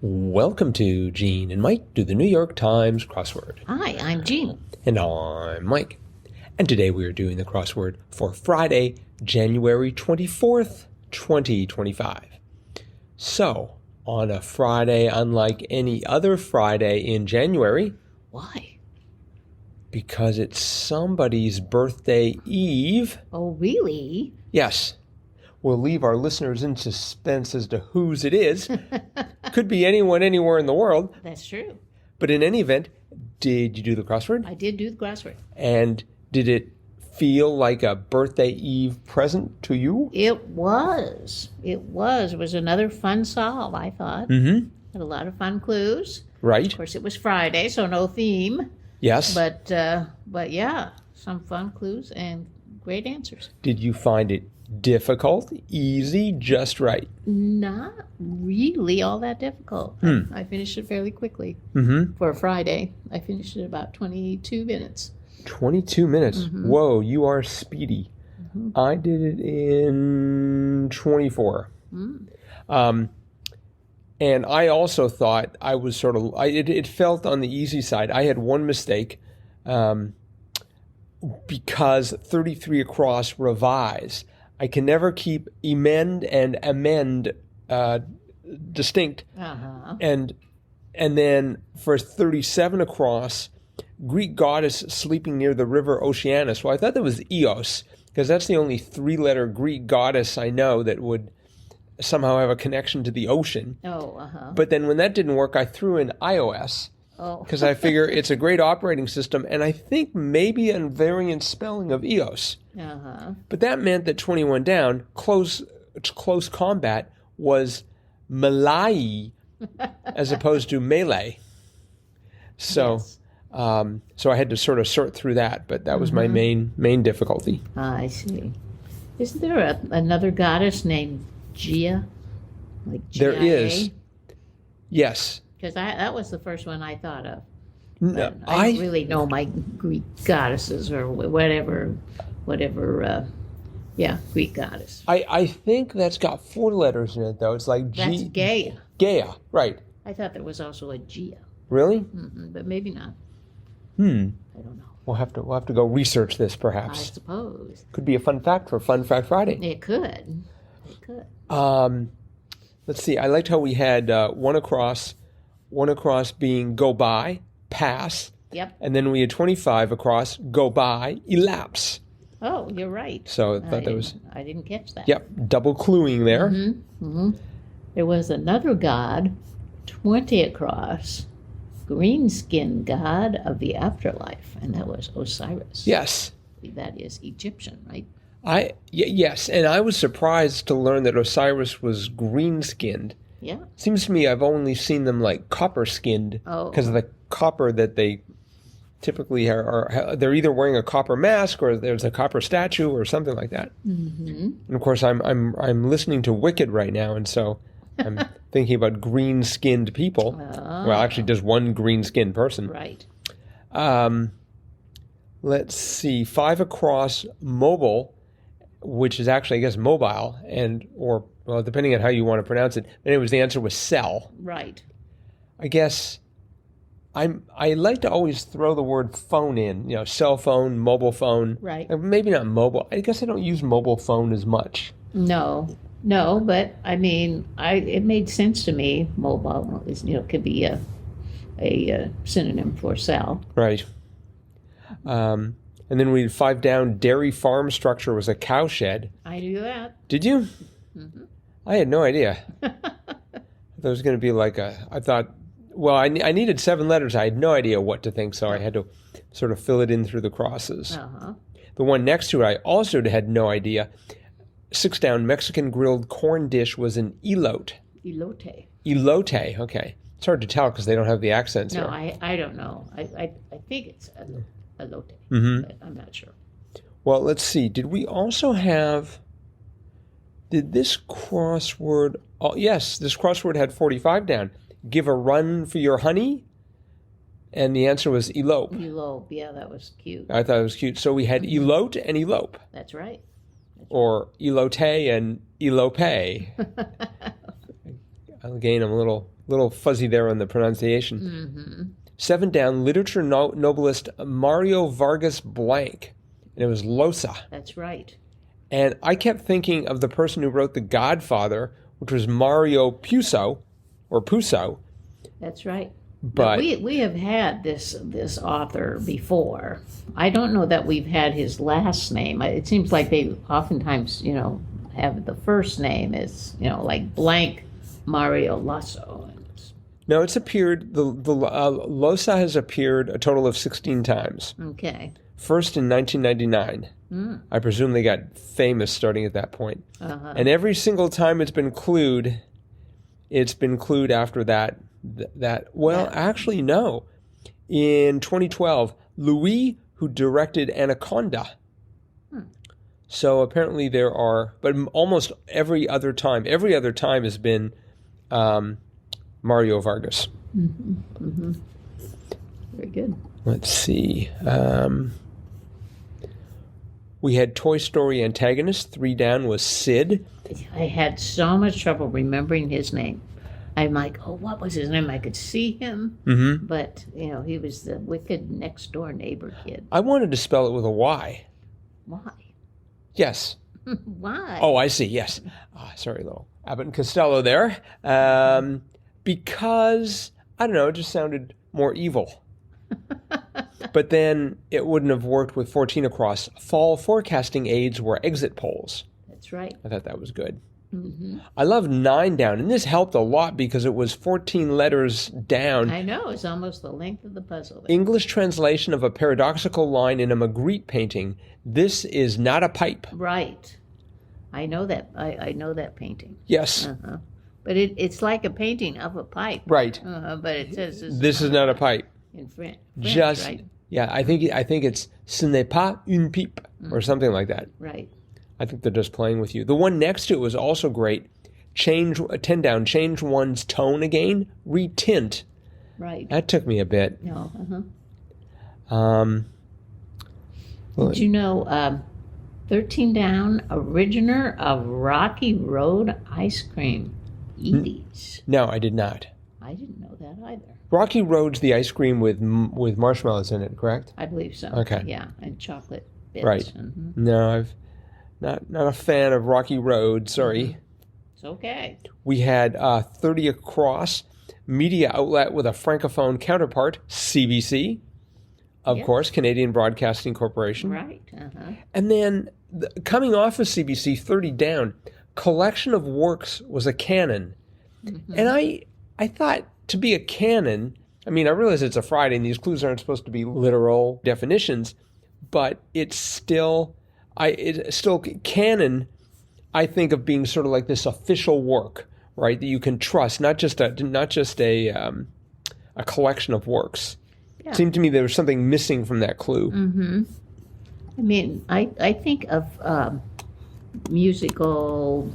Welcome to Gene and Mike do the New York Times crossword. Hi, I'm Jean. And I'm Mike. And today we are doing the crossword for Friday, January 24th, 2025. So, on a Friday unlike any other Friday in January. Why? Because it's somebody's birthday eve. Oh, really? Yes. We'll leave our listeners in suspense as to whose it is. Could be anyone, anywhere in the world. That's true. But in any event, did you do the crossword? I did do the crossword. And did it feel like a birthday eve present to you? It was. It was another fun solve, I thought. Mm-hmm. Had a lot of fun clues. Right. Of course, it was Friday, so no theme. Yes. But yeah, some fun clues and great answers. Did you find it difficult, easy, just right? Not really all that difficult. I finished it fairly quickly. Mm-hmm. For a Friday, I finished it about 22 minutes. 22 minutes. Mm-hmm. Whoa, you are speedy. Mm-hmm. I did it in 24. And I also thought I was sort of, it felt on the easy side. I had one mistake because 33 across revise. I can never keep EMEND and AMEND distinct. Uh-huh. And then for 37 across, Greek goddess sleeping near the river Oceanus. Well, I thought that was Eos, because that's the only three-letter Greek goddess I know that would somehow have a connection to the ocean. Oh, uh-huh. But then when that didn't work, I threw in iOS, because I figure it's a great operating system, and I think maybe a variant spelling of Eos. Uh-huh. But that meant that 21 down, close combat, was Malai as opposed to melee. So, Yes. So I had to sort of sort through that, but that was my main difficulty. I see. Isn't there another goddess named Gia? Like There G-I-A? is. Yes. Because that was the first one I thought of. No, I don't really know my Greek goddesses or whatever, Greek goddess. I think that's got 4 letters in it, though. It's like That's Gaia. Gaia, right. I thought there was also a Gia, Really? but maybe not. I don't know. We'll have to go research this, I perhaps. suppose. Could be a fun fact for Fun Fact Friday. It could. It could. Let's see. I liked how we had one across being go by, pass. Yep. And then we had 25 across, go by, elapse. Oh, you're right. So I thought that was... I didn't catch that. Yep, double cluing there. There was another god, 20 across, green-skinned god of the afterlife, and that was Osiris. Yes. That is Egyptian, right? Yes, and I was surprised to learn that Osiris was green-skinned. Yeah. Seems to me I've only seen them like copper-skinned because of the copper that they typically are. They're either wearing a copper mask or there's a copper statue or something like that. And of course, I'm listening to Wicked right now, and so I'm thinking about green-skinned people. Well, actually, just one green-skinned person. Right. Let's see, 5 across mobile, which is actually, I guess, mobile, or depending on how you want to pronounce it. But anyways, the answer was cell. Right. I guess I like to always throw the word phone in, cell phone, mobile phone. Right. Maybe not mobile. I guess I don't use mobile phone as much. No, but I mean, it made sense to me. Mobile is, could be a synonym for cell. Right. And then we had 5 down. Dairy farm structure was a cow shed. I knew that. Did you? I had no idea. There was going to be I thought, well, I needed 7 letters. I had no idea what to think, so I had to sort of fill it in through the crosses. The one next to it, I also had no idea. 6 down, Mexican grilled corn dish was an elote. Elote. Elote, okay. It's hard to tell because they don't have the accents No, here. I don't know. I think it's elote, but I'm not sure. Well, let's see. Did this crossword... Oh, yes, this crossword had 45 down. Give a run for your honey? And the answer was elope. Elope, yeah, that was cute. I thought it was cute. So we had elote and elope. That's right. Or elote and elope. Again, I'm a little little fuzzy there on the pronunciation. Mm-hmm. 7 down, literature nobelist Mario Vargas Blank. And it was Llosa. That's right. And I kept thinking of the person who wrote The Godfather, which was Mario Puzo, or Puzo. That's right. But we have had this author before. I don't know that we've had his last name. It seems like they oftentimes, have the first name is, like blank Mario Lasso. no, it's appeared, the Llosa has appeared a total of 16 times. Okay. First in 1999. I presume they got famous starting at that point. Uh-huh. And every single time it's been clued after that. Actually, no. In 2012, Louis, who directed Anaconda. So apparently there are, but almost every other time has been Mario Vargas. Mm-hmm. Mm-hmm. Very good. Let's see. We had Toy Story antagonist. 3 down was Sid. I had so much trouble remembering his name. I'm like, what was his name? I could see him, but, he was the wicked next-door neighbor kid. I wanted to spell it with a Y. Why? Yes. Why? Oh, I see, yes. Sorry, little Abbott and Costello there. Because, I don't know, it just sounded more evil. But then it wouldn't have worked with 14 across. Fall forecasting aids were exit polls. That's right. I thought that was good. Mm-hmm. I love 9 down, and this helped a lot because it was 14 letters down. I know, it's almost the length of the puzzle. There. English translation of a paradoxical line in a Magritte painting. This is not a pipe. Right. I know that. I know that painting. Yes. Uh-huh. But it's like a painting of a pipe. Right. But it says this is not a pipe. In French, right? Yeah, I think it's ce n'est pas une pipe or something like that. Right. I think they're just playing with you. The one next to it was also great. Change 10 down, change one's tone again, retint. Right. That took me a bit. No. Well, Did 13 down, originator of Rocky Road ice cream, Edie's. No, I did not. I didn't know that either. Rocky Road's the ice cream with marshmallows in it, correct? I believe so. Okay. Yeah, and chocolate bits. Right. Mm-hmm. No, I've not a fan of Rocky Road. Sorry. It's okay. We had 30 across, media outlet with a francophone counterpart, CBC, of course, Canadian Broadcasting Corporation. Right. Uh-huh. And then coming off of CBC, 30 down, collection of works was a canon. Mm-hmm. And I thought to be a canon, I mean, I realize it's a Friday and these clues aren't supposed to be literal definitions, but it's still canon. I think of being sort of like this official work, right, that you can trust, not just a collection of works. Yeah. It seemed to me there was something missing from that clue. Mm-hmm. I mean, I think of musical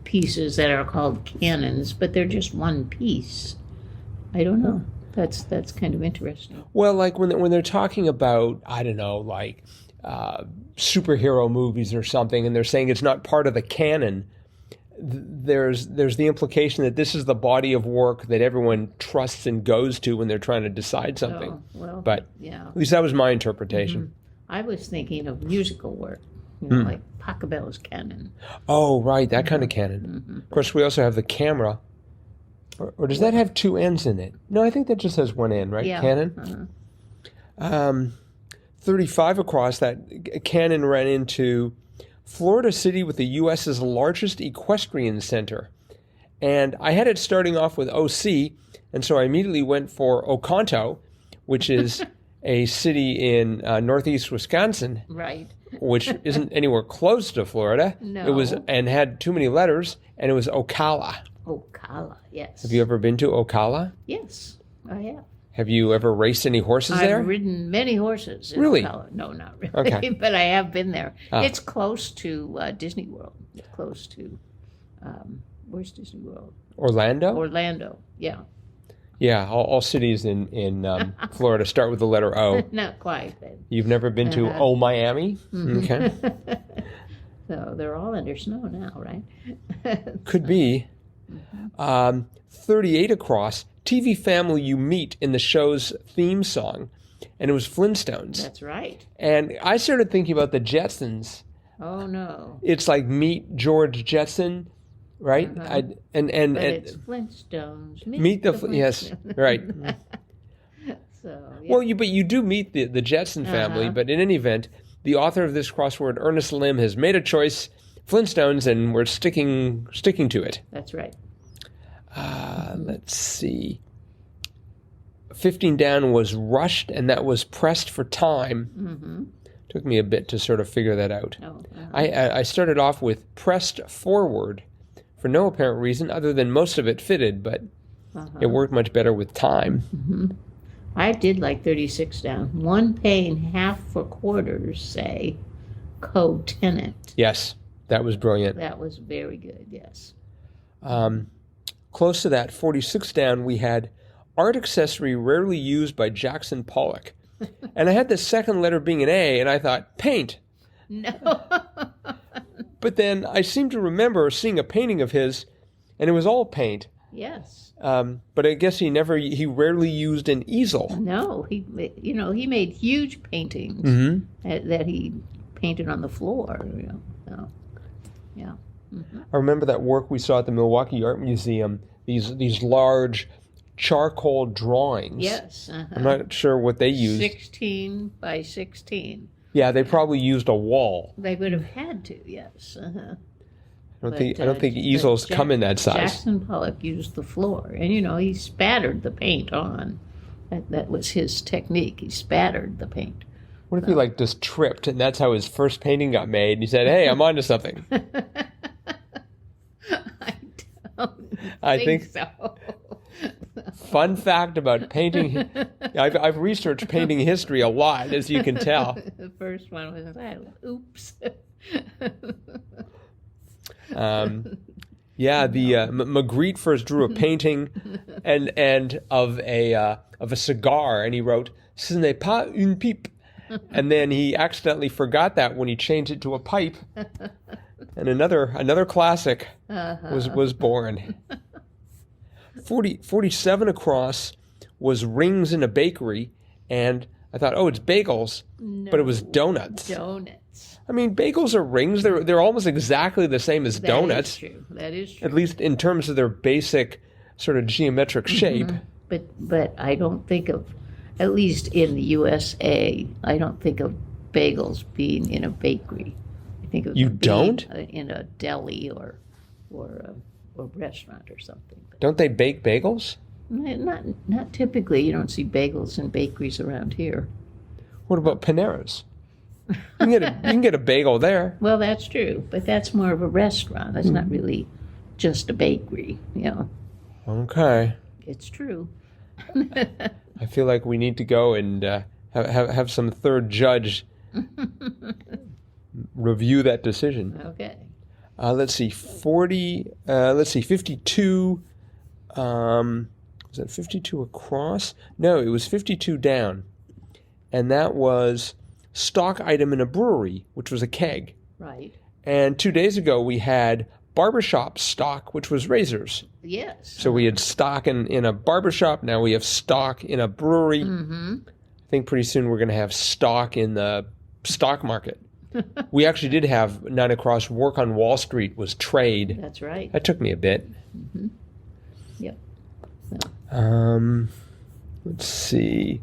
pieces that are called canons, but they're just one piece. I don't know. That's kind of interesting. Well, like when they're talking about, I don't know, like superhero movies or something, and they're saying it's not part of the canon, there's the implication that this is the body of work that everyone trusts and goes to when they're trying to decide something. Oh, well, but yeah. At least that was my interpretation. Mm-hmm. I was thinking of musical work, like Pachelbel's canon. Oh, right, that kind of canon. Mm-hmm. Of course, we also have the camera. Or does that have 2 ends in it? No, I think that just has 1 end, right? Yeah. Canon? Uh-huh. 35 across, that canon ran into Florida City with the U.S.'s largest equestrian center. And I had it starting off with OC, and so I immediately went for Oconto, which is a city in northeast Wisconsin. Right. Which isn't anywhere close to Florida. No. It was, and had too many letters, and it was Ocala. Ocala, yes. Have you ever been to Ocala? Yes, I have. Have you ever raced any horses there? I've ridden many horses in Really? Ocala. No, not really. Okay. But I have been there. Ah. It's close to Disney World. It's close to, where's Disney World? Orlando? Orlando, yeah. Yeah, all cities in Florida start with the letter O. Not quite. But, You've never been to O Miami? Mm-hmm. Okay. So they're all under snow now, right? Could be. Mm-hmm. 38 across, TV family you meet in the show's theme song, and it was Flintstones. That's right. And I started thinking about the Jetsons. Oh, no. It's like Meet George Jetson, right? Uh-huh. But it's Flintstones. Meet the yes, right. So, yeah. Well, but you do meet the Jetson family, but in any event, the author of this crossword, Ernest Lim, has made a choice, Flintstones, and we're sticking to it. That's right. Let's see. 15 down was rushed, and that was pressed for time. Mm-hmm. Took me a bit to sort of figure that out. Oh, I started off with pressed forward for no apparent reason other than most of it fitted, but it worked much better with time. Mm-hmm. I did like 36 down. One paying half for quarters, say, co-tenant. Yes, that was brilliant. That was very good, yes. Close to that, 46 down, we had art accessory rarely used by Jackson Pollock. And I had the second letter being an A, and I thought, paint. No. But then I seem to remember seeing a painting of his, and it was all paint. Yes. But I guess he rarely used an easel. No, he made huge paintings that he painted on the floor. So, yeah. Mm-hmm. I remember that work we saw at the Milwaukee Art Museum. These large charcoal drawings. Yes. I'm not sure what they used. 16 by 16. Yeah, they probably used a wall. They would have had to. Yes. I don't think easels come in that size. Jackson Pollock used the floor, and he spattered the paint on. That was his technique. He spattered the paint. What if he just tripped, and that's how his first painting got made? And he said, "Hey, I'm onto something." I think so. Fun fact about painting. I've researched painting history a lot, as you can tell. The first one was oops. Magritte first drew a painting and of a cigar, and he wrote "Ce n'est pas une pipe," and then he accidentally forgot that when he changed it to a pipe, and another classic was born. 47 across was rings in a bakery, and I thought, oh, it's bagels, but it was donuts. Donuts. I mean, bagels are rings. They're almost exactly the same as donuts. That is true. At least in terms of their basic sort of geometric shape. But I don't think of, at least in the USA, I don't think of bagels being in a bakery. I think of you them don't being in a deli or a restaurant or something. Don't they bake bagels? Not typically. You don't see bagels in bakeries around here. What about Panera's? You can get a bagel there. Well, that's true, but that's more of a restaurant. That's not really just a bakery, Okay. It's true. I feel like we need to go and have some third judge review that decision. Okay. Let's see, 52. Was that 52 across? No, it was 52 down. And that was stock item in a brewery, which was a keg. Right. And 2 days ago, we had barbershop stock, which was razors. Yes. So we had stock in a barbershop. Now we have stock in a brewery. Mm-hmm. I think pretty soon we're going to have stock in the stock market. We actually did have 9 across. Work on Wall Street was trade. That's right. That took me a bit. Mm-hmm. Yep. Let's see.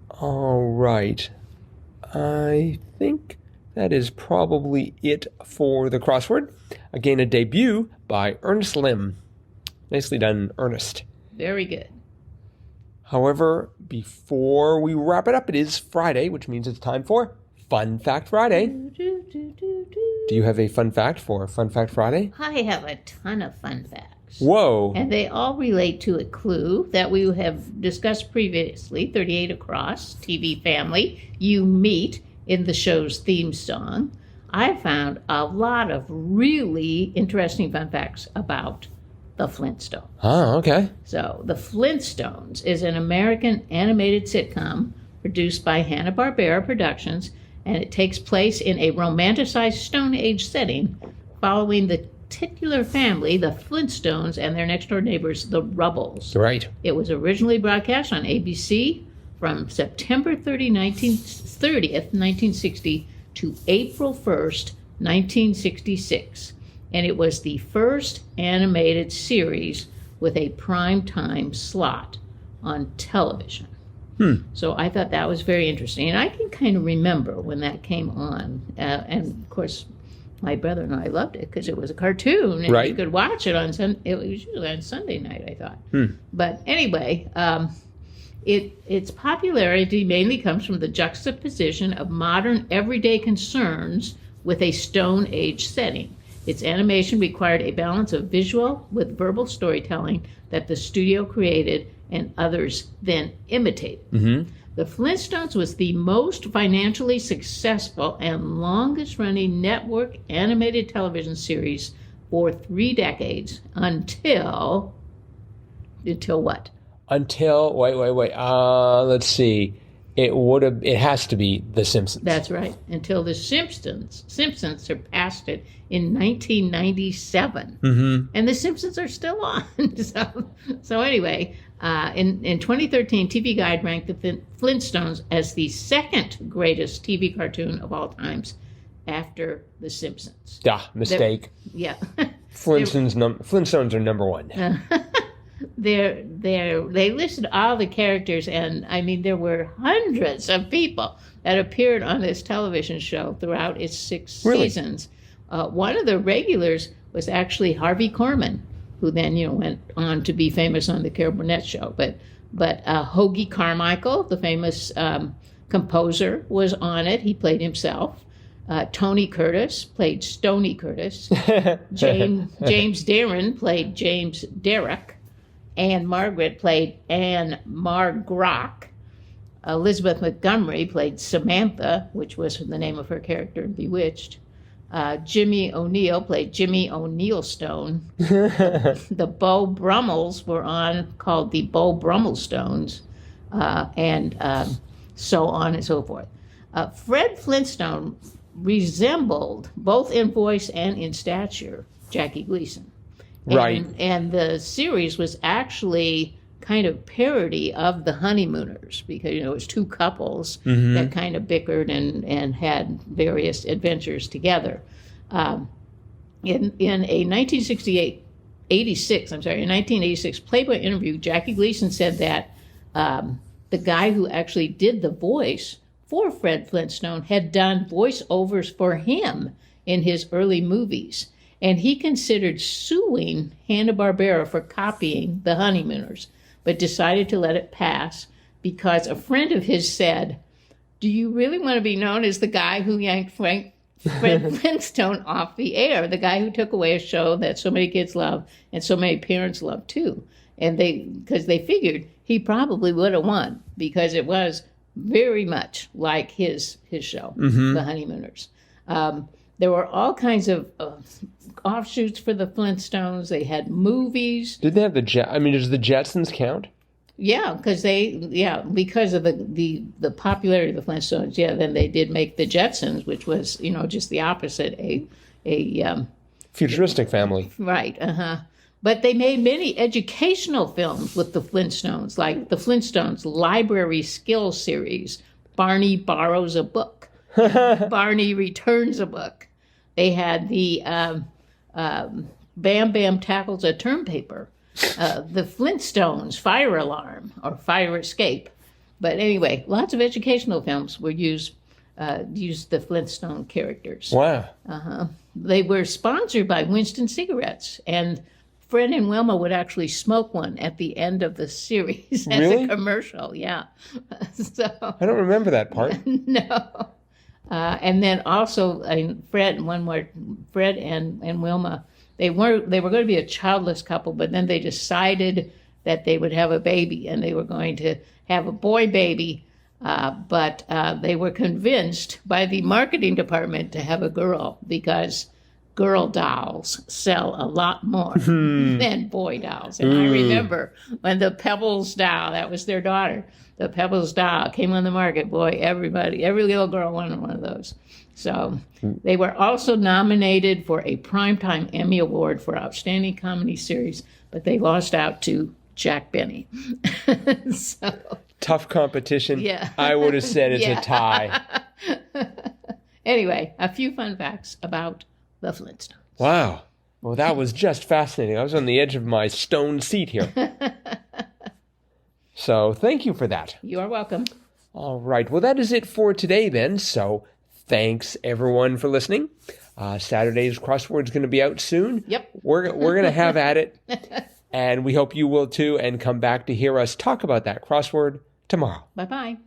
All right. I think that is probably it for the crossword. Again, a debut by Ernest Lim. Nicely done, Ernest. Very good. However, before we wrap it up, it is Friday, which means it's time for Fun Fact Friday. Do you have a fun fact for Fun Fact Friday? I have a ton of fun facts. Whoa. And they all relate to a clue that we have discussed previously, 38 across, TV family, you meet in the show's theme song. I found a lot of really interesting fun facts about the Flintstones. Oh, okay. So, the Flintstones is an American animated sitcom produced by Hanna-Barbera Productions, and it takes place in a romanticized Stone Age setting following the titular family, the Flintstones, and their next-door neighbors, the Rubbles. Right. It was originally broadcast on ABC from September 30th, 1960 to April 1st, 1966. And it was the first animated series with a prime-time slot on television. So I thought that was very interesting. And I can kind of remember when that came on. And, of course, my brother and I loved it because it was a cartoon. And right. You could watch it on it was usually on Sunday night, I thought. But anyway, its popularity mainly comes from the juxtaposition of modern everyday concerns with a Stone Age setting. Its animation required a balance of visual with verbal storytelling that the studio created and others then imitated. The Flintstones was the most financially successful and longest-running network animated television series for 3 decades until what? Until wait. Let's see. It has to be The Simpsons. That's right. Until The Simpsons surpassed it in 1997. And The Simpsons are still on. So anyway, in 2013, TV Guide ranked the Flintstones as the second greatest TV cartoon of all times after The Simpsons. Mistake. Yeah. Flintstones are number one. They listed all the characters, and I mean there were hundreds of people that appeared on this television show throughout its 6 seasons. One of the regulars was actually Harvey Korman, who then went on to be famous on the Carol Burnett show. But Hoagie Carmichael, the famous composer, was on it. He played himself. Tony Curtis played Stoney Curtis. James Darren played James Derrick. Anne Margaret played Anne Margrock. Elizabeth Montgomery played Samantha, which was the name of her character in Bewitched. Jimmy O'Neill played Jimmy O'Neill Stone. The Beau Brummels were on, called the Beau Brummel Stones, and so on and so forth. Fred Flintstone resembled, both in voice and in stature, Jackie Gleason. Right. And the series was actually kind of parody of The Honeymooners because, it was 2 couples that kind of bickered and had various adventures together. In a 1986 Playboy interview, Jackie Gleason said that the guy who actually did the voice for Fred Flintstone had done voiceovers for him in his early movies. And he considered suing Hanna-Barbera for copying The Honeymooners, but decided to let it pass because a friend of his said, "Do you really want to be known as the guy who yanked Fred Flintstone off the air, the guy who took away a show that so many kids love and so many parents love too?" And because they figured he probably would have won because it was very much like his show, The Honeymooners. There were all kinds of offshoots for the Flintstones. They had movies. Did they have does the Jetsons count? Yeah, because of the popularity of the Flintstones. Yeah, then they did make the Jetsons, which was just the opposite, a futuristic family. Right. But they made many educational films with the Flintstones, like the Flintstones Library Skills Series. Barney Borrows a Book. Barney Returns a Book. They had the Bam Bam Tackles a Term Paper, the Flintstones Fire Alarm or Fire Escape. But anyway, lots of educational films were used the Flintstone characters. Wow. They were sponsored by Winston Cigarettes, and Fred and Wilma would actually smoke one at the end of the series as a commercial. Yeah. So I don't remember that part. No. And then also Fred and Wilma, they were going to be a childless couple, but then they decided that they would have a baby and they were going to have a boy baby, but they were convinced by the marketing department to have a girl because girl dolls sell a lot more than boy dolls. And I remember when the Pebbles doll, that was their daughter, the Pebbles doll came on the market, boy, every little girl wanted one of those. So they were also nominated for a Primetime Emmy Award for Outstanding Comedy Series, but they lost out to Jack Benny. So, tough competition. Yeah. I would have said it's a tie. Anyway, a few fun facts about the Flintstones. Wow. Well, that was just fascinating. I was on the edge of my stone seat here. So thank you for that. You are welcome. All right. Well, that is it for today then. So thanks everyone for listening. Saturday's crossword is going to be out soon. Yep. We're going to have at it. And we hope you will too, and come back to hear us talk about that crossword tomorrow. Bye-bye.